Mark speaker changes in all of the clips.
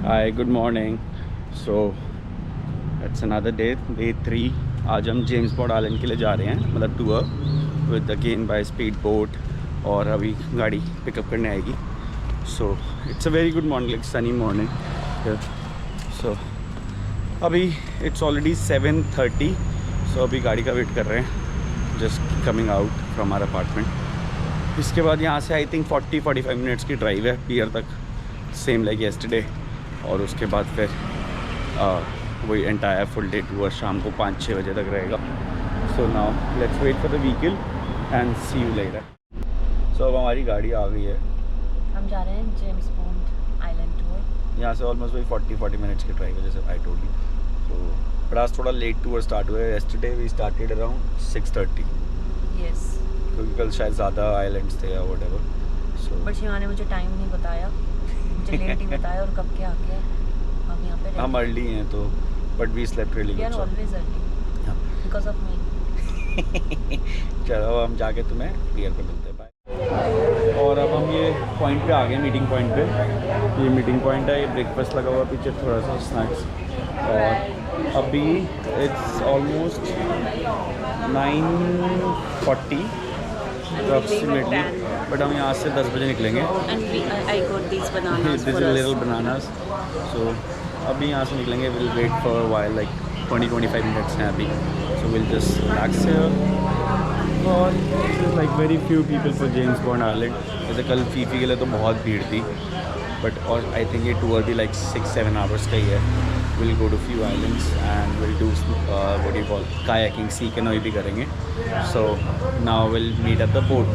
Speaker 1: Hi good morning. So it's another day, day 3। आज हम James Bond island के लिए जा रहे हैं, मतलब tour with again by speed boat. और अभी गाड़ी पिकअप करने आएगी। So it's a very good morning, like sunny morning. So अभी इट्स ऑलरेडी 7:30। सो अभी गाड़ी का वेट कर रहे हैं, just coming out from our apartment. इसके बाद यहाँ से आई थिंक 40-45 मिनट्स की ड्राइव है पियर तक, सेम लाइक येस्टरडे। और उसके बाद फिर वही एंटायर फुल डे टूर शाम को 5-6 बजे तक रहेगा। So now let's wait for the vehicle and see you later. So अब हमारी गाड़ी आ गई है।
Speaker 2: हम जा रहे हैं जेम्स बॉन्ड आइलैंड टूर।
Speaker 1: यहाँ से ऑलमोस्ट वही 40-40 मिनट्स की ड्राइव है, जैसे I told you. So but आज थोड़ा लेट टूर स्टार्ट हुआ है। Yesterday we started around 6:30,
Speaker 2: yes.
Speaker 1: क्योंकि कल शायद ज़्यादा आइलैंड्स थे या whatever. So
Speaker 2: but Shiva ने मुझे टाइम नहीं बताया, मुझे लेट ही बताया और कब के आके हम यहाँ पे
Speaker 1: हम अर्ली हैं तो, but we slept really
Speaker 2: we are
Speaker 1: good.
Speaker 2: Always early because of me.
Speaker 1: चलो अब हम जाके तुम्हें क्लियर कर देते हैं। बाय। और अब हम ये पॉइंट पे आ गए, मीटिंग पॉइंट पे। ये मीटिंग पॉइंट है, ये ब्रेकफास्ट लगा हुआ पीछे, थोड़ा सा स्नैक्स। और अभी इट्स ऑलमोस्ट 9:40 अप्रॉक्सीमेटली, बट हम यहाँ से 10 बजे निकलेंगे।
Speaker 2: And I got these bananas
Speaker 1: this is little bananas. So अभी यहाँ से निकलेंगे, will wait for while like 20-25 minutes हैं अभी। So will just relax here. और like very few people for James Bond island. जैसे कल फीफी के लिए तो बहुत भीड़ थी, बट और आई थिंक ये टूर भी लाइक 6-7 आवर्स का ही है। Will go to few islands and will do what you call kayaking, sea canoe भी करेंगे। So now will meet at the boat.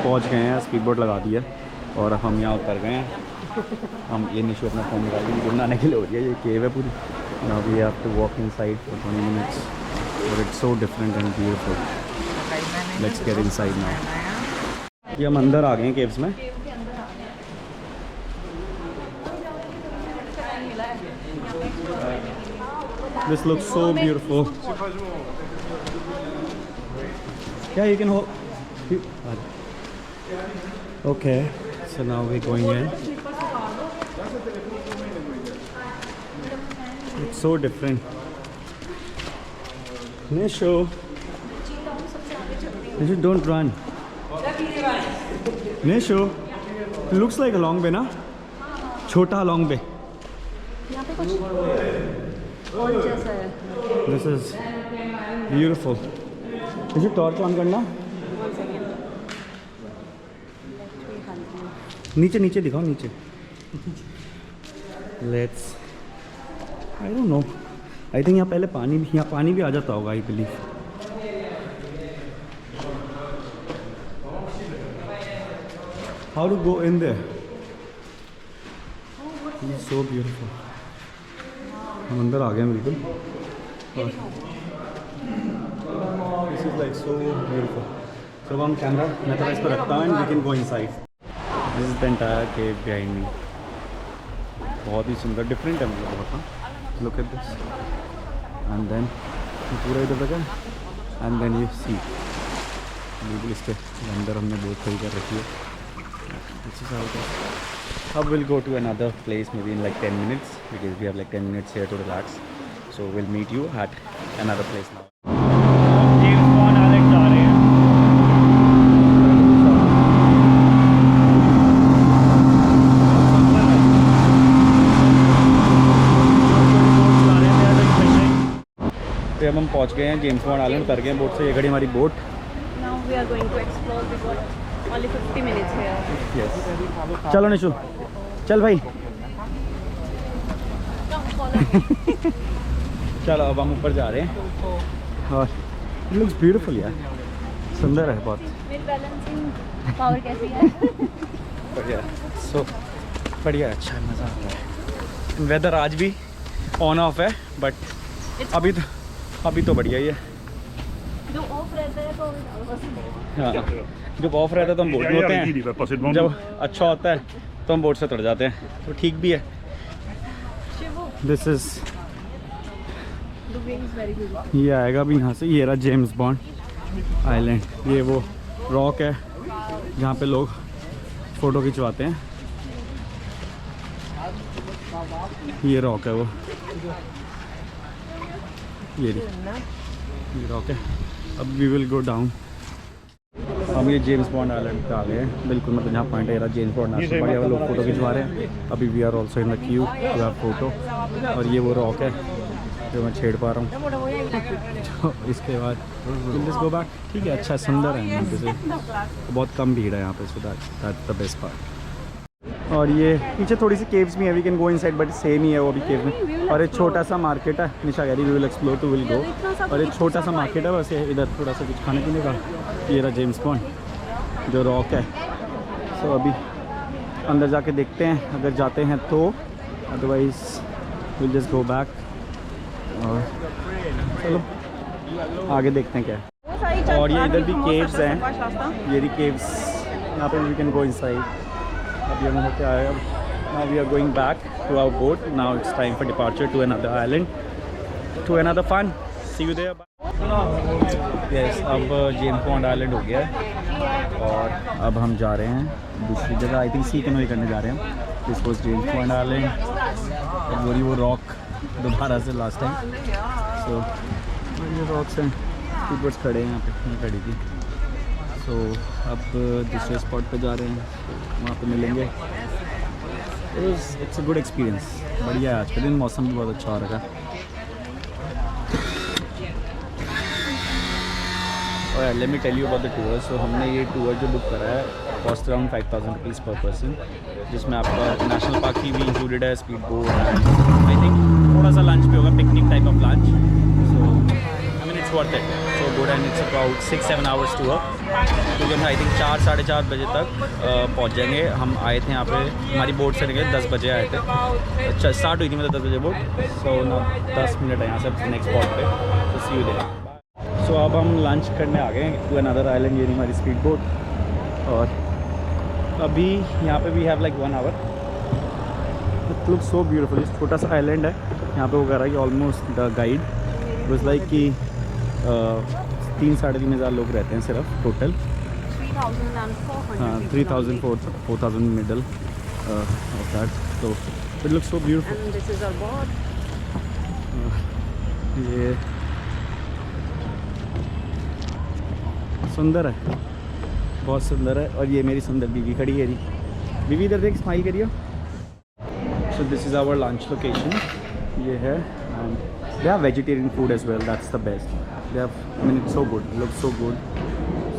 Speaker 1: पहुंच गए हैं, स्पीड बोट लगा दी है और हम यहाँ उतर गए हैं। हम ये निशु अपना फ़ोन निकाल के घूमने आने के लिए हो रही है। ये केव है पूरी। Now we have to walk inside for 20 minutes, but it's so different and beautiful. Let's get inside now. ये हम अंदर आ गए हैं केव्स में। This looks so beautiful. क्या you can hold. Okay, so now we're going in. It's so different. Nishu, don't run. Nishu, it looks like a long bay, na? छोटा long bay.
Speaker 2: यहाँ पे कुछ और जैसा है।
Speaker 1: This is beautiful. Nishu, torch on करना। नीचे नीचे दिखाओ, नीचे। Let's, I don't know, I think यहाँ पहले पानी भी आ जाता होगा, I believe. How to go in there? So beautiful. हम अंदर आ गए हैं बिल्कुल। This is like so beautiful. So हम कैमरा मैं थोड़ा इस पर रखता हूँ and we can go inside. This is the entire cave behind me. बहुत ही सुंदर, डिफरेंट है मतलब बहुत। हाँ, look at this and then पूरा इधर तक है एंड देन यू सी बिल्कुल इसके अंदर हमने बोट खड़ी कर रखी है। अब will go to another place maybe in like 10 minutes, because we have like 10 minutes here to relax. So will meet you at another place now. James Bond island जा रहे हैं। तो अब हम पहुंच गए हैं जेम्स बॉन्ड आइलैंड, उतर गए हैं बोट से। ये खड़ी हमारी boat.
Speaker 2: Now we are going to explore. We got only 50 minutes here.
Speaker 1: Yes. चलो निशु, चल भाई। चलो अब हम ऊपर जा रहे हैं और इट लुक्स ब्यूटीफुल यार, सुंदर है बहुत।
Speaker 2: मेरी बैलेंसिंग पावर कैसी है?
Speaker 1: बढ़िया, सो बढ़िया, अच्छा मज़ा आता है। वेदर आज भी ऑन ऑफ है, बट अभी तो बढ़िया ही है।
Speaker 2: जो ऑफ रहता है तो
Speaker 1: हाँ, जब ऑफ रहता है तो हम बोट में होते हैं, जब अच्छा होता है तो हम बोट से चढ़ जाते हैं, तो ठीक भी है। दिस इज ये आएगा अभी यहाँ से, ये रहा जेम्स बॉन्ड आइलैंड। ये वो रॉक है जहाँ पे लोग फ़ोटो खिंचवाते हैं, ये रॉक है वो, ये रॉक है। अब वी विल गो डाउन। हम ये जेम्स बॉन्ड आइलैंड पे आ गए हैं, बिल्कुल मतलब जहाँ पॉइंट है जेम्स बॉन्ड नेशनल पार्क, लोग फ़ोटो खिंचवा रहे हैं। अभी we are also in the queue to have photo. और ये वो रॉक है जो मैं छेड़ पा रहा हूँ। तो इसके बाद विल गो बैक। ठीक है, अच्छा सुंदर है यहाँ पे से, बहुत कम भीड़ है यहाँ पे, so that's the best part. और ये पीछे थोड़ी सी केव्स भी है, we can go inside, but same ही है वो भी केव में। और एक छोटा सा मार्केट है, निशा कह रही we will explore to will go. और एक छोटा सा मार्केट है बस, इधर थोड़ा सा कुछ खाने पीने का। ये रहा जेम्स बॉन्ड जो रॉक है। सो अभी अंदर जाके देखते हैं अगर जाते हैं तो, otherwise will just go back. और चलो आगे देखते हैं क्या है। और ये इधर भी केव्स हैं, ये भी केव्स, यहाँ पे वी कैन गो इनसाइड। अभी हम होके आए, अब now we are going back to our boat. Now it's time for departure to another island, to another fun. See you there. Yes, अब जेम्स बॉन्ड आइलैंड हो गया है और अब हम जा रहे हैं दूसरी जगह, आई थिंक सी कैनोई करने जा रहे हैं। This was James Bond island, और वो रॉक दोबारा से लास्ट टाइम। सो ये रॉक्स हैं, स्पीड खड़े हैं यहाँ पे, खड़ी थी। तो अब दूसरे स्पॉट पे जा रहे हैं, वहाँ पे मिलेंगे। इट्स अ गुड एक्सपीरियंस, बढ़िया है। आज के दिन मौसम भी बहुत अच्छा हो रहा है। और let me tell you about the tour. So हमने ये टूर जो बुक करा है cost around 5000 rupees per person, जिसमें आपका नेशनल पार्क की भी इंक्लूडेड है, स्पीड बोट, आई थिंक थोड़ा सा लंच भी होगा, picnic type of lunch. So I mean it's worth it, so good. And it's about 6-7 hours tour, क्योंकि हम आई थिंक 4-4:30 बजे तक पहुँच जाएंगे। हम आए थे यहाँ पे, हमारी बोट से निकले 10 बजे आए थे, अच्छा स्टार्ट हुई थी मतलब 10 बजे बोट। सो ना 10 मिनट है यहाँ से नेक्स्ट स्पॉट पे, तो सी यू देयर। सो अब हम लंच करने आ गए टू अनदर आइलैंड, ये नहीं हमारी स्पीड बोट। और अभी यहाँ पे we have like 1 hour. It looks so beautiful. छोटा सा आइलैंड है यहाँ पे, वो कह रहा है कि almost the guide was like कि 3-3.5 हज़ार लोग रहते हैं सिर्फ टोटल। 3,000-4,000 middle of that. तो इट लुक्स सो ब्यूटीफुल। ये सुंदर है, बहुत सुंदर है। और ये मेरी सुंदर बीवी खड़ी है। बीवी इधर देख, स्माइल करिए। So this is our lunch location, ये है। And they have vegetarian food as well, that's the best. They have, I mean it's so good, look so good.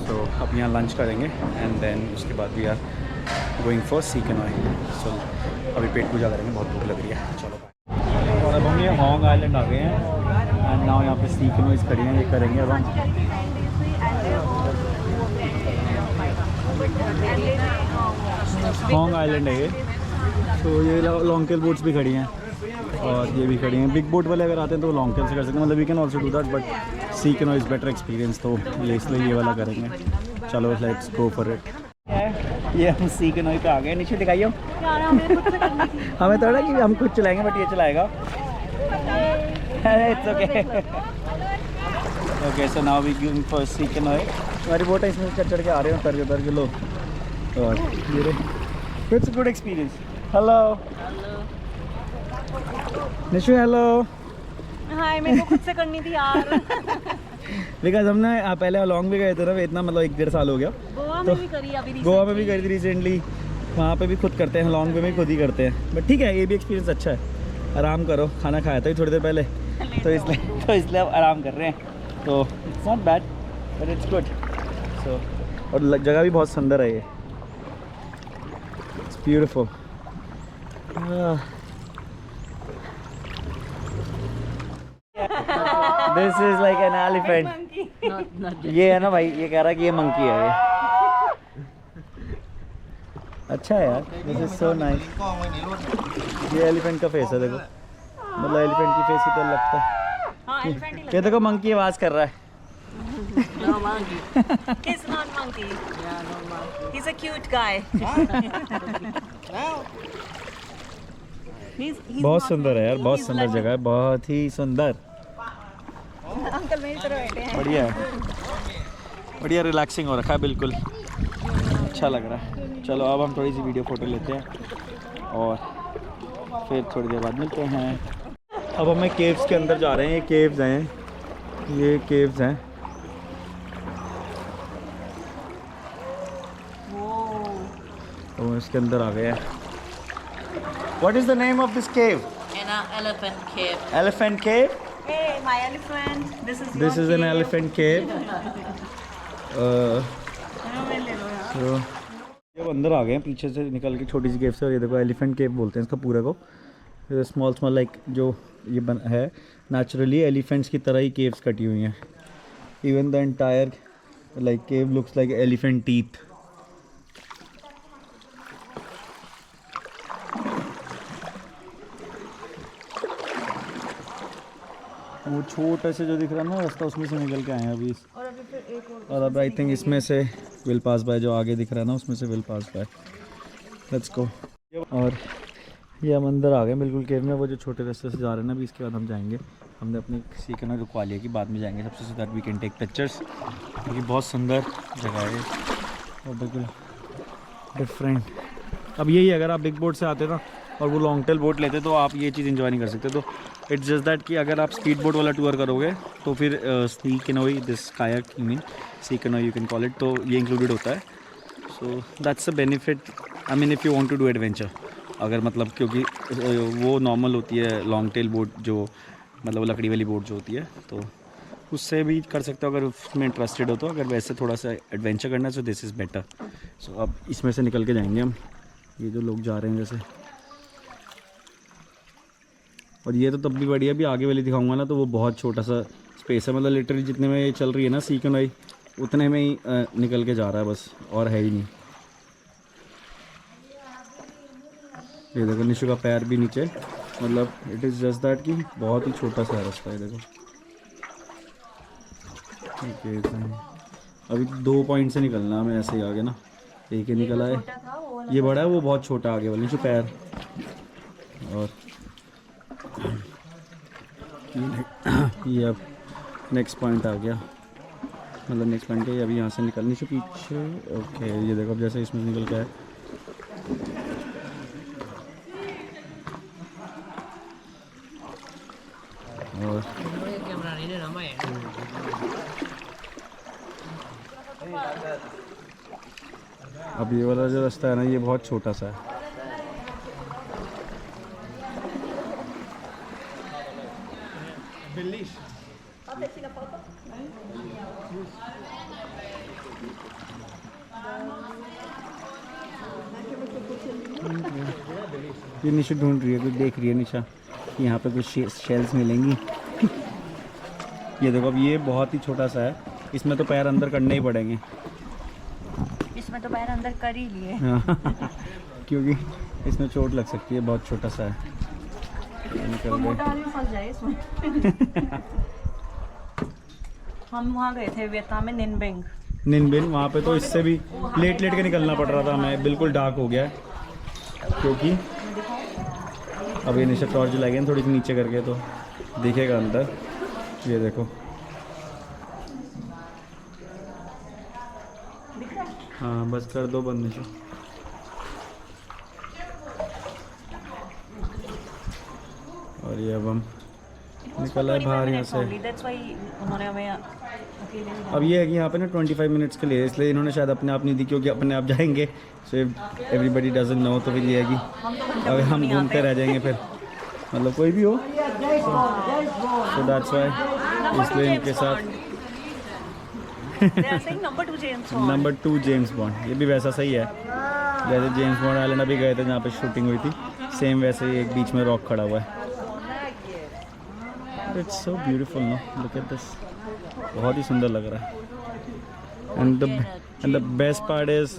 Speaker 1: So अब यहाँ लंच करेंगे एंड देन उसके बाद we are going for sea canoe. So अभी पेट पूजा करेंगे, बहुत भूख लग रही है। चलो बाय। और अब हम ये हॉन्ग आइलैंड आ गए हैं एंड नाउ यहाँ पे सी कैनोइज खड़ी हैं, ये करेंगे अब हम। हॉन्ग आइलैंड है ये। तो ये लॉन्ग टेल बोट्स भी खड़ी हैं और ये भी खड़ी हैं। बिग बोट वाले अगर आते हैं तो लॉन्ग टेल से कर सकते हैं, मतलब we can also do that, but sea canoe is better experience, तो ये इसलिए ये वाला करेंगे। चलो लेट्स गो फॉर इट। ये हम सी कैनो पे आ गए। नीचे दिखाइए हमें थोड़ा कि हम खुद चलाएंगे, बट ये चलाएगा। It's okay. Okay, so now we going for sea canoe. हमारी बोट है, इसमें चढ़ के आ रहे हैं, उतर के लो। और ये it's good experience. Hello Nishu, hello.
Speaker 2: Hi, मेरे को खुद से करनी थी यार।
Speaker 1: बिकॉज हमने पहले लॉन्ग भी गए थे ना, इतना मतलब 1-1.5 साल हो गया।
Speaker 2: गोवा में भी करी अभी,
Speaker 1: गोवा में भी करी थी रिसेंटली, वहाँ पे भी खुद करते हैं, लॉन्ग वे में खुद ही करते हैं। बट ठीक है, ये भी एक्सपीरियंस अच्छा है। आराम करो, खाना खाया था थोड़ी देर पहले, तो इसलिए अब आराम कर रहे हैं। तो it's not bad but it's good. So और जगह भी बहुत सुंदर है, ये it's beautiful. This is like an elephant. ये है ना भाई, ये कह रहा है कि ये मंकी है। अच्छा है यार, दिस इज सो नाइस। ये एलिफेंट का फेस है देखो, मतलब एलिफेंट की फेस की तरह लगता है।
Speaker 2: हाँ एलिफेंट ही
Speaker 1: ये देखो मंकी आवाज कर रहा है।
Speaker 2: No monkey. He's not monkey. Yeah, no monkey. He's a cute guy. He's
Speaker 1: बहुत
Speaker 2: not
Speaker 1: सुंदर है यार,
Speaker 2: monkey,
Speaker 1: बहुत
Speaker 2: he's
Speaker 1: सुंदर
Speaker 2: like-
Speaker 1: जगह है, बहुत ही सुंदर।
Speaker 2: अंकल मेरी तरह बैठे हैं।
Speaker 1: बढ़िया है, बढ़िया रिलैक्सिंग हो रखा है बिल्कुल, अच्छा लग रहा है। चलो अब हम थोड़ी सी वीडियो फ़ोटो लेते हैं और फिर थोड़ी देर बाद मिलते हैं। अब हमें केव्स के अंदर जा रहे हैं, ये केव्स हैं, ये केव्स हैं। तो इसके अंदर आ गए हैं। What is the name of this cave?
Speaker 2: And an elephant cave.
Speaker 1: Elephant cave?
Speaker 2: Hey, my elephant. This is
Speaker 1: This
Speaker 2: your
Speaker 1: is an
Speaker 2: cave.
Speaker 1: elephant cave. So, जब अंदर आ गए हैं पीछे से निकल के छोटी सी केव से, और ये देखो एलिफेंट केव बोलते हैं इसका पूरे को। स्मॉल स्मॉल लाइक जो ये बन है नेचुरली एलिफेंट्स की तरह ही केव्स कटी हुई हैं। Even the entire like cave looks like elephant teeth. वो छोटा से जो दिख रहा है ना रास्ता, उसमें से निकल के आए हैं अभी। और अब आई थिंक इसमें से विल पास बाय, जो आगे दिख रहा है ना उसमें से will pass by. Let's go. और ये हम अंदर आ गए बिल्कुल केव में, वो जो छोटे रास्ते से जा रहे हैं ना अभी, इसके बाद हम जाएंगे। हमने अपनी सीखना रुकवा लिया कि बाद में जाएंगे सबसे, so that we can take pictures, क्योंकि बहुत सुंदर जगह है और बिल्कुल डिफरेंट। अब यही अगर आप बिग बोट से आते ना और वो लॉन्ग टेल बोट लेते तो आप ये चीज़ एंजॉय नहीं कर सकते। तो इट्स जस्ट दैट कि अगर आप स्पीड बोट वाला टूर करोगे तो फिर sea canoe, this kayak you mean sea canoe you can call it, तो ये इंक्लूडेड होता है। So that's a benefit, I mean if you want to do adventure, अगर मतलब क्योंकि वो नॉर्मल होती है लॉन्ग टेल बोट, जो मतलब लकड़ी वाली बोट जो होती है, तो उससे भी कर सकते हो अगर उसमें इंटरेस्टेड हो तो। अगर वैसे थोड़ा सा एडवेंचर करना है सो दिस इज़ बेटर। सो अब इसमें से निकल के जाएंगे हम, ये जो लोग जा रहे हैं जैसे। और ये तो तब भी बढ़िया, भी आगे वाली दिखाऊंगा ना तो वो बहुत छोटा सा स्पेस है, मतलब लिटरली जितने में ये चल रही है ना सी कैनोई उतने में ही निकल के जा रहा है बस, और है ही नहीं। ये देखो निशु का पैर भी नीचे, मतलब इट इज़ जस्ट दैट कि बहुत ही छोटा सा रास्ता है। देखो ठीक है, अभी 2 पॉइंट से निकलना हमें, ऐसे ही आगे ना, एक ही निकला है, ये बड़ा है वो बहुत छोटा आगे वाली निशु पैर। और ये अब नेक्स्ट पॉइंट आ गया, मतलब नेक्स्ट पॉइंट है अभी यहाँ से निकलने से पीछे। ओके ये देखो अब जैसे इसमें निकल के आए, और अब ये वाला जो रास्ता है ना ये बहुत छोटा सा है। ये निशा ढूंढ रही है, कुछ देख रही है निशा, यहाँ पे कुछ शेल्स मिलेंगी। ये देखो अब ये बहुत ही छोटा सा है, इसमें तो पैर अंदर करने ही पड़ेंगे।
Speaker 2: इसमें तो पैर अंदर कर ही लिए।
Speaker 1: हाँ क्योंकि इसमें चोट लग सकती है, बहुत छोटा सा है। निकल
Speaker 2: मोटा
Speaker 1: गए।
Speaker 2: आदमी फंस जाए इसमें। हम वहाँ गए थे वियतनाम में
Speaker 1: निनबिन, वहाँ पे तो इससे भी लेट के निकलना पड़ रहा था हमें, बिल्कुल डार्क हो गया है क्योंकि अब ये निशा टॉर्च जलाएंगे थोड़ी सी नीचे करके तो दिखेगा अंदर। ये देखो हाँ बस कर दो बंद निशा। और ये अब हम निकल आए बाहर यहाँ से।
Speaker 2: उन्होंने हमें अकेले
Speaker 1: अब ये है कि यहाँ पे ना 25 मिनट्स के लिए, इसलिए इन्होंने शायद अपने आप नहीं दी, क्योंकि अपने आप जाएंगे सो एवरीबडी डजंट नो, तो फिर ये है कि अगर हम घूमते रह जाएंगे फिर, मतलब कोई भी हो, सो दैट्स वाई, इसलिए इनके साथ नंबर 2 जेम्स बॉन्ड, ये भी वैसा सही है जैसे जेम्स बॉन्ड आइलैंड अभी गए थे जहाँ पे शूटिंग हुई थी, सेम वैसे ही एक बीच में रॉक खड़ा हुआ है। It's so beautiful no, look at this, बहुत ही सुंदर लग रहा है। And the best part is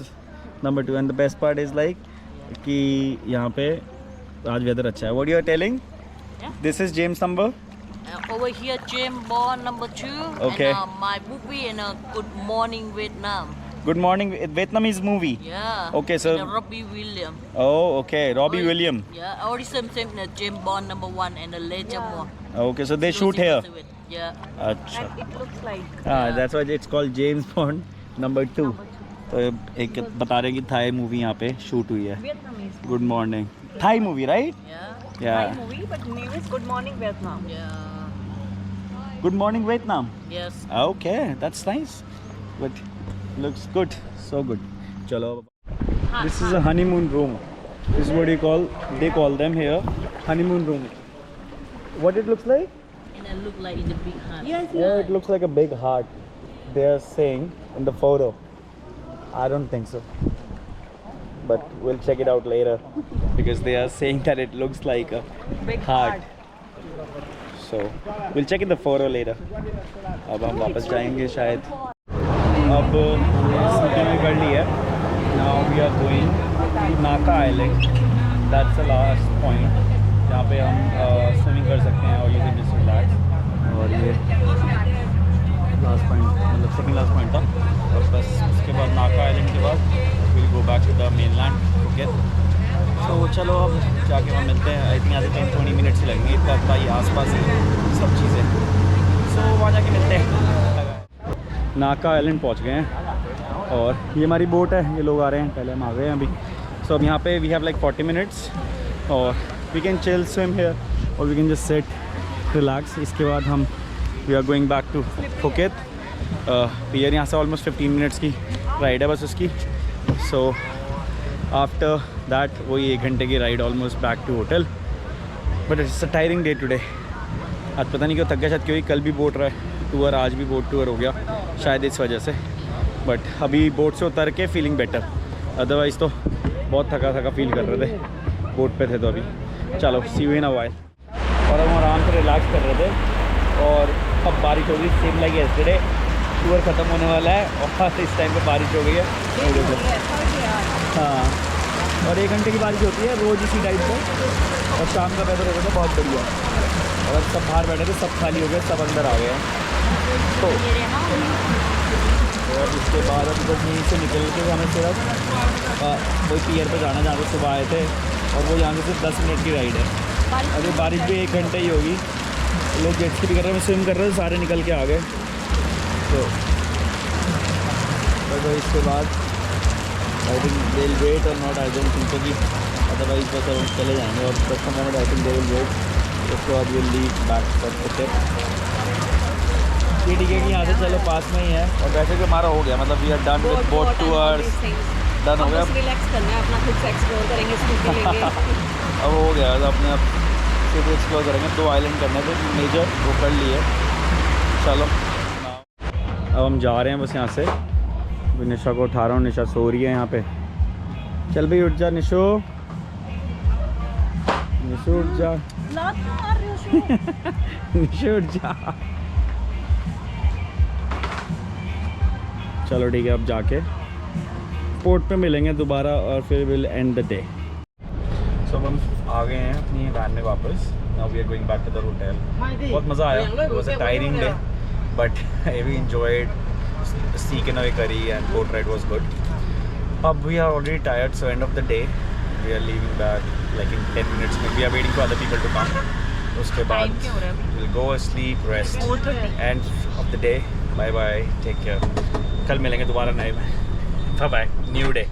Speaker 1: number 2 and the best part is like कि यहाँ पे आज वेदर अच्छा है. What you are telling? This is James number.
Speaker 2: Over here, James Bond number 2.
Speaker 1: Okay.
Speaker 2: And my movie and Good Morning Vietnam.
Speaker 1: Good morning. Vietnamese movie.
Speaker 2: Yeah.
Speaker 1: Okay, so.
Speaker 2: And Robbie Williams.
Speaker 1: Oh, okay. Robbie Williams.
Speaker 2: Yeah, already same James Bond number 1 and the Legend one.
Speaker 1: Okay, so they shoot here.
Speaker 2: Yeah.
Speaker 1: अच्छा.
Speaker 2: And it looks like.
Speaker 1: That's why it's called James Bond number 2. तो एक बता रहे हैं कि Thai movie यहाँ पे shoot हुई है.
Speaker 2: Vietnamese.
Speaker 1: Good morning. Thai movie right?
Speaker 2: Yeah.
Speaker 1: Yeah.
Speaker 2: Thai movie, but name is Good Morning Vietnam. Yeah.
Speaker 1: Good morning Vietnam.
Speaker 2: Yes.
Speaker 1: Okay, that's nice. But looks good, so good. Chalo. This is a honeymoon room. This is what they call them here, honeymoon room. What it looks like?
Speaker 2: And it look like in the big heart. Yes.
Speaker 1: Yeah, it looks like a big heart. They are saying in the photo. I don't think so. But we'll check it out later because they are saying that it looks like a
Speaker 2: Big
Speaker 1: heart. So we'll check in the photo later. अब हम वापस जाएंगे शायद. अब sleeping कर ली है. Now we are going Naka Island. That's the last point जहाँ पे हम स्विमिंग कर सकते हैं और you can just relax. और ये लास्ट पॉइंट मतलब सेकंड लास्ट पॉइंट था. और बस उसके बाद नाका आइलैंड के बाद we'll go back to the mainland Phuket. तो चलो अब जाके वहाँ मिलते हैं. आई थिंक यहाँ से 10-20 मिनट्स ही लगेंगे. इतना ही आसपास ही सब चीज़ें. सो वहाँ जाके मिलते हैं. नाका आइलैंड पहुँच गए हैं और ये हमारी बोट है. ये लोग आ रहे हैं. पहले हम आ गए हैं अभी. सो अब यहाँ पे वी हैव लाइक 40 मिनट्स और we can chill swim here और we can just sit relax. इसके बाद हम we are going back to Phuket. Pier यहाँ से ऑलमोस्ट 15 मिनट्स की राइड है बस उसकी. सो आफ्टर दैट वही 1 घंटे की ride almost back to hotel. But it's a tiring day today. आज पता नहीं क्यों थक गया शायद क्योंकि कल भी बोट टूर आज भी बोट टूर हो गया शायद इस वजह से. बट अभी बोट से उतर के फीलिंग बेटर. अदरवाइज़ तो बहुत थका थका फील कर रहे थे. बोट पे थे तो अभी. चलो सी यू इन अ व्हाइल. और हम आराम से रिलैक्स कर रहे थे और अब बारिश हो गई. Same like yesterday. टूर ख़त्म होने वाला है और इस टाइम पे बारिश हो गई है. हाँ और 1 घंटे की बारिश होती है रोज़ इसी टाइप पर. और शाम का वेदर हो गया था बहुत बढ़िया. और सब बाहर बैठे थे सब खाली हो गए सब अंदर आ गए हैं. तो और इसके बाद अब बस यहीं से निकल के हमें सिर्फ वही पियर पे जाना जहाँ से सुबह आए थे. और वो यहाँ से सिर्फ 10 मिनट की राइड है. अभी बारिश भी 1 घंटे ही होगी. लोग जेट स्की भी कर रहे हैं स्विम कर रहे थे सारे निकल के आ गए. तो इसके बाद I think they will wait or not. I don't think कि अदरवाइज बस हम चले जाएंगे. और 10 minute I think they will wait. उसके बाद will leave back for Phuket. ये ठीक है कि यहाँ से चलो पास में ही है. और वैसे भी हमारा हो गया मतलब we are done with boat tours. Done हो गया.
Speaker 2: रिलैक्स करना है अपना खुद से एक्सप्लोर करेंगे स्कूटी लेके.
Speaker 1: अब हो गया तो अपने आप खुद एक्सप्लोर करेंगे. 2 आइलैंड करने थे मेजर वो कर लिए. चलो अब हम जा रहे हैं बस यहाँ से. निशा को उठा रहा हूँ. निशा सो रही है यहाँ पे. चल भाई उठ जा निशो. निशो उठ जा. निशो उठ जा. चलो ठीक है अब जाके पोर्ट पे मिलेंगे दोबारा और फिर will end the day. So हम आ गए हैं अपनी वैन में वापस. Now we are going back to the hotel. बहुत मज़ा आया. It was a tiring day but I we enjoyed. Sea canoe curry and boat ride was good. अब we are already tired, so end of the day we are leaving back like in 10 minutes. We are waiting for other people to come. उसके बाद we'll go sleep, rest. End of the day. Bye bye. Take care. कल मिलेंगे दोबारा नए में. Bye bye. New day.